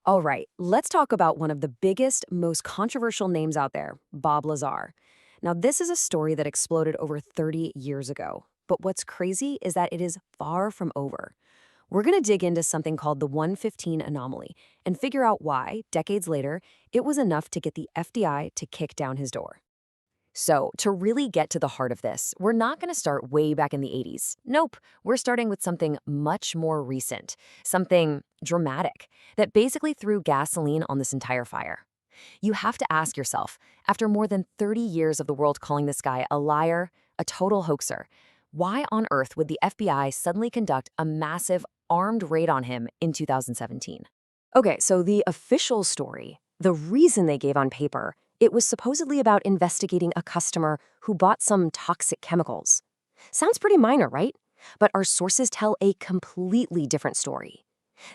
All right, let's talk about one of the biggest, most controversial names out there, Bob Lazar. Now, this is a story that exploded over 30 years ago. But what's crazy is that it is far from over. We're going to dig into something called the 115 anomaly and figure out why, decades later, it was enough to get the FBI to kick down his door. So, to really get to the heart of this, we're not going to start way back in the 80s. Nope, we're starting with something much more recent, something dramatic, that basically threw gasoline on this entire fire. You have to ask yourself, after more than 30 years of the world calling this guy a liar, a total hoaxer, why on earth would the FBI suddenly conduct a massive armed raid on him in 2017? Okay, so the official story, the reason they gave on paper, it was supposedly about investigating a customer who bought some toxic chemicals. Sounds pretty minor, right? But our sources tell a completely different story.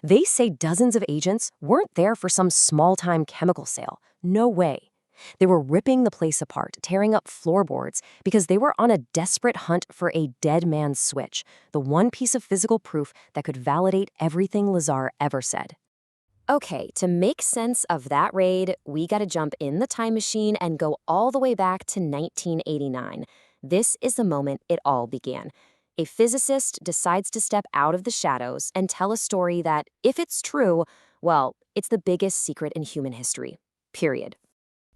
They say dozens of agents weren't there for some small-time chemical sale. No way. They were ripping the place apart, tearing up floorboards, because they were on a desperate hunt for a dead man's switch, the one piece of physical proof that could validate everything Lazar ever said. Okay, to make sense of that raid, we gotta jump in the time machine and go all the way back to 1989. This is the moment it all began. A physicist decides to step out of the shadows and tell a story that, if it's true, well, it's the biggest secret in human history. Period.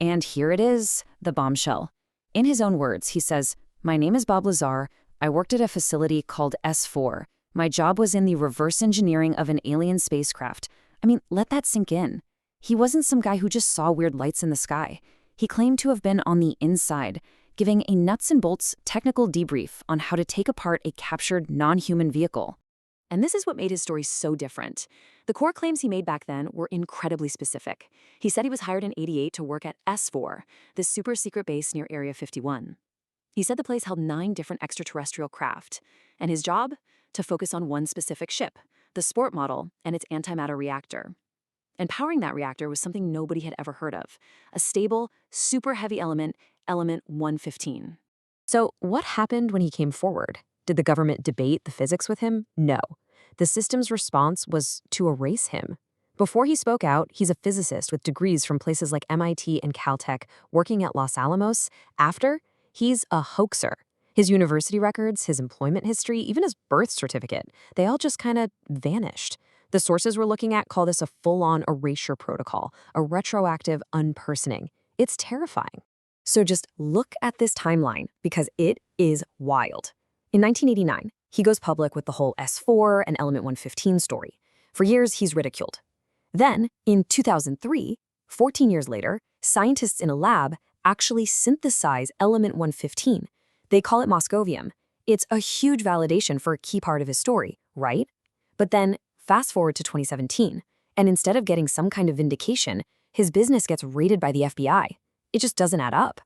And here it is, the bombshell. In his own words, he says, "My name is Bob Lazar. I worked at a facility called S4. My job was in the reverse engineering of an alien spacecraft. I mean, let that sink in. He wasn't some guy who just saw weird lights in the sky. He claimed to have been on the inside, giving a nuts and bolts technical debrief on how to take apart a captured non-human vehicle." And this is what made his story so different. The core claims he made back then were incredibly specific. He said he was hired in '88 to work at S4, this super secret base near Area 51. He said the place held 9 different extraterrestrial craft, and his job? To focus on one specific ship, the sport model and its antimatter reactor. And powering that reactor was something nobody had ever heard of, a stable, super heavy element, element 115. So what happened when he came forward? Did the government debate the physics with him? No. The system's response was to erase him. Before he spoke out, he's a physicist with degrees from places like MIT and Caltech, working at Los Alamos. After, he's a hoaxer. His university records, his employment history, even his birth certificate, they all just kind of vanished. The sources we're looking at call this a full-on erasure protocol, a retroactive unpersoning. It's terrifying. So just look at this timeline, because it is wild. In 1989, he goes public with the whole S4 and Element 115 story. For years, he's ridiculed. Then, in 2003, 14 years later, scientists in a lab actually synthesize Element 115. They call it moscovium. It's a huge validation for a key part of his story, right? But then, fast forward to 2017, and instead of getting some kind of vindication, his business gets raided by the FBI. It just doesn't add up.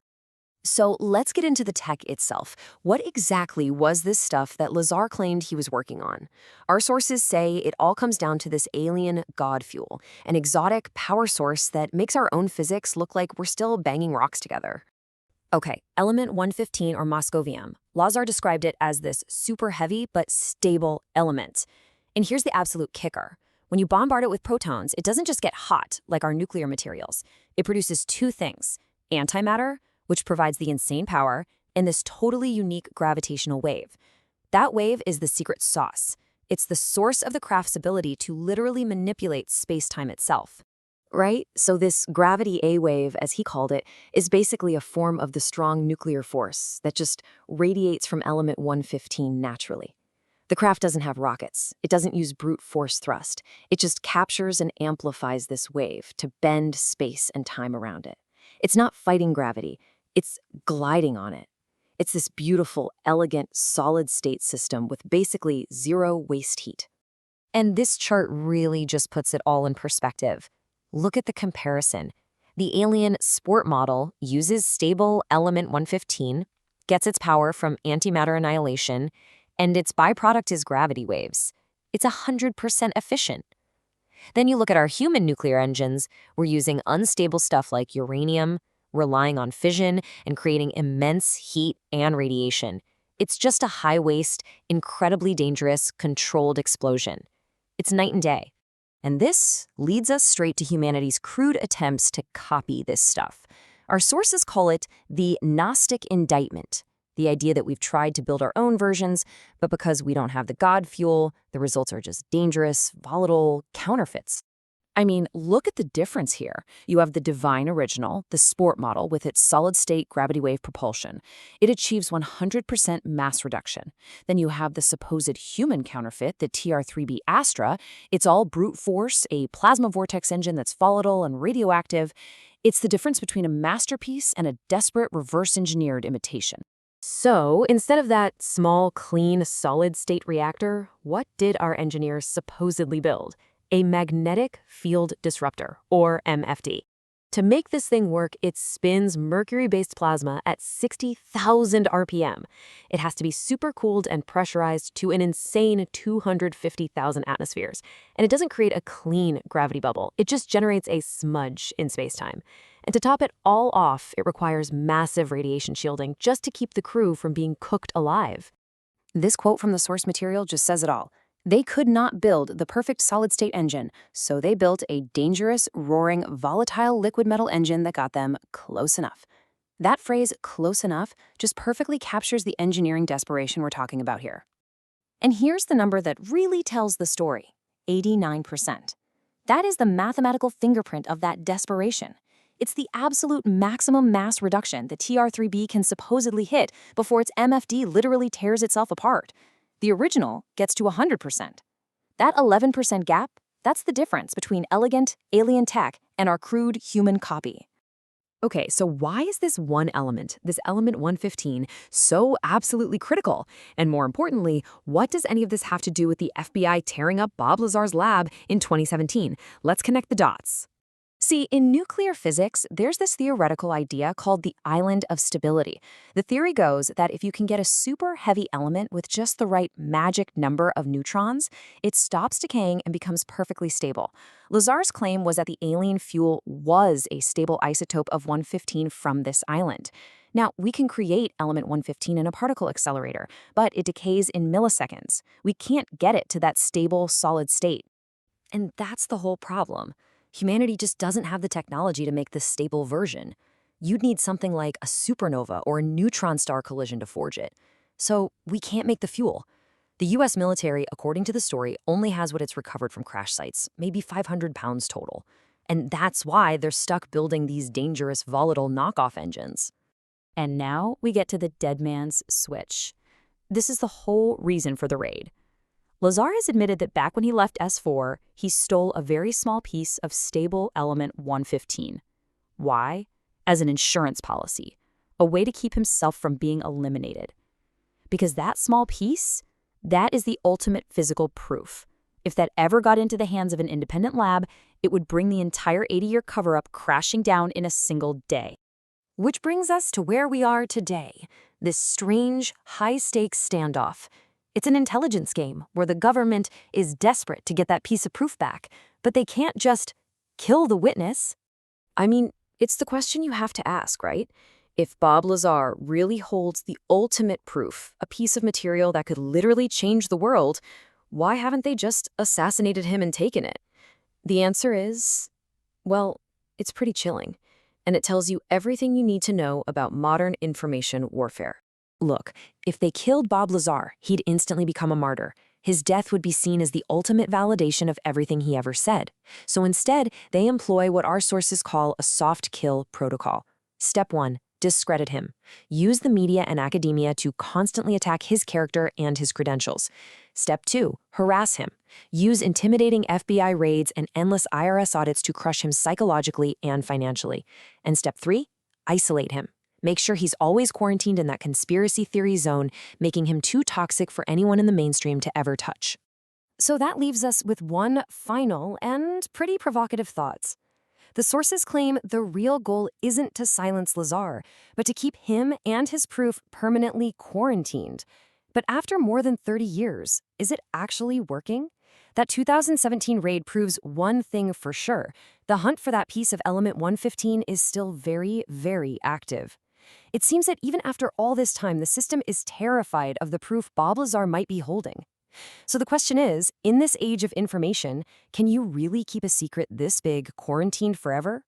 So let's get into the tech itself. What exactly was this stuff that Lazar claimed he was working on? Our sources say it all comes down to this alien god fuel, an exotic power source that makes our own physics look like we're still banging rocks together. Okay, element 115 or moscovium. Lazar described it as this super heavy but stable element. And here's the absolute kicker. When you bombard it with protons, it doesn't just get hot like our nuclear materials. It produces 2 things: antimatter, which provides the insane power, and this totally unique gravitational wave. That wave is the secret sauce. It's the source of the craft's ability to literally manipulate space-time itself. Right? So this gravity A wave, as he called it, is basically a form of the strong nuclear force that just radiates from element 115 naturally. The craft doesn't have rockets. It doesn't use brute force thrust. It just captures and amplifies this wave to bend space and time around it. It's not fighting gravity. It's gliding on it. It's this beautiful, elegant, solid-state system with basically zero waste heat. And this chart really just puts it all in perspective. Look at the comparison. The alien sport model uses stable element 115, gets its power from antimatter annihilation, and its byproduct is gravity waves. It's 100% efficient. Then you look at our human nuclear engines, we're using unstable stuff like uranium, relying on fission, and creating immense heat and radiation. It's just a high-waste, incredibly dangerous, controlled explosion. It's night and day. And this leads us straight to humanity's crude attempts to copy this stuff. Our sources call it the Gnostic Indictment, the idea that we've tried to build our own versions, but because we don't have the God fuel, the results are just dangerous, volatile counterfeits. I mean, look at the difference here. You have the divine original, the sport model with its solid-state gravity wave propulsion. It achieves 100% mass reduction. Then you have the supposed human counterfeit, the TR-3B Astra. It's all brute force, a plasma vortex engine that's volatile and radioactive. It's the difference between a masterpiece and a desperate reverse-engineered imitation. So, instead of that small, clean, solid-state reactor, what did our engineers supposedly build? A magnetic field disruptor, or MFD. To make this thing work, it spins mercury-based plasma at 60,000 RPM. It has to be supercooled and pressurized to an insane 250,000 atmospheres. And it doesn't create a clean gravity bubble. It just generates a smudge in spacetime. And to top it all off, it requires massive radiation shielding just to keep the crew from being cooked alive. This quote from the source material just says it all. They could not build the perfect solid-state engine, so they built a dangerous, roaring, volatile liquid metal engine that got them close enough. That phrase, close enough, just perfectly captures the engineering desperation we're talking about here. And here's the number that really tells the story, 89%. That is the mathematical fingerprint of that desperation. It's the absolute maximum mass reduction the TR-3B can supposedly hit before its MFD literally tears itself apart. The original gets to 100%. That 11% gap, that's the difference between elegant, alien tech and our crude human copy. Okay, so why is this one element, this element 115, so absolutely critical? And more importantly, what does any of this have to do with the FBI tearing up Bob Lazar's lab in 2017? Let's connect the dots. See, in nuclear physics, there's this theoretical idea called the island of stability. The theory goes that if you can get a super heavy element with just the right magic number of neutrons, it stops decaying and becomes perfectly stable. Lazar's claim was that the alien fuel was a stable isotope of 115 from this island. Now, we can create element 115 in a particle accelerator, but it decays in milliseconds. We can't get it to that stable, solid state. And that's the whole problem. Humanity just doesn't have the technology to make this stable version. You'd need something like a supernova or a neutron star collision to forge it. So we can't make the fuel. The US military, according to the story, only has what it's recovered from crash sites, maybe 500 pounds total. And that's why they're stuck building these dangerous, volatile knockoff engines. And now we get to the dead man's switch. This is the whole reason for the raid. Lazar has admitted that back when he left S4, he stole a very small piece of stable element 115. Why? As an insurance policy, a way to keep himself from being eliminated. Because that small piece, that is the ultimate physical proof. If that ever got into the hands of an independent lab, it would bring the entire 80-year cover-up crashing down in a single day. Which brings us to where we are today, this strange, high-stakes standoff. It's an intelligence game where the government is desperate to get that piece of proof back, but they can't just kill the witness. I mean, it's the question you have to ask, right? If Bob Lazar really holds the ultimate proof, a piece of material that could literally change the world, why haven't they just assassinated him and taken it? The answer is, well, it's pretty chilling, and it tells you everything you need to know about modern information warfare. Look, if they killed Bob Lazar, he'd instantly become a martyr. His death would be seen as the ultimate validation of everything he ever said. So instead, they employ what our sources call a soft kill protocol. Step 1, discredit him. Use the media and academia to constantly attack his character and his credentials. Step 2, harass him. Use intimidating FBI raids and endless IRS audits to crush him psychologically and financially. And step 3, isolate him. Make sure he's always quarantined in that conspiracy theory zone, making him too toxic for anyone in the mainstream to ever touch. So that leaves us with one final and pretty provocative thought. The sources claim the real goal isn't to silence Lazar, but to keep him and his proof permanently quarantined. But after more than 30 years, is it actually working? That 2017 raid proves one thing for sure. The hunt for that piece of element 115 is still very, very active. It seems that even after all this time, the system is terrified of the proof Bob Lazar might be holding. So the question is, in this age of information, can you really keep a secret this big quarantined forever?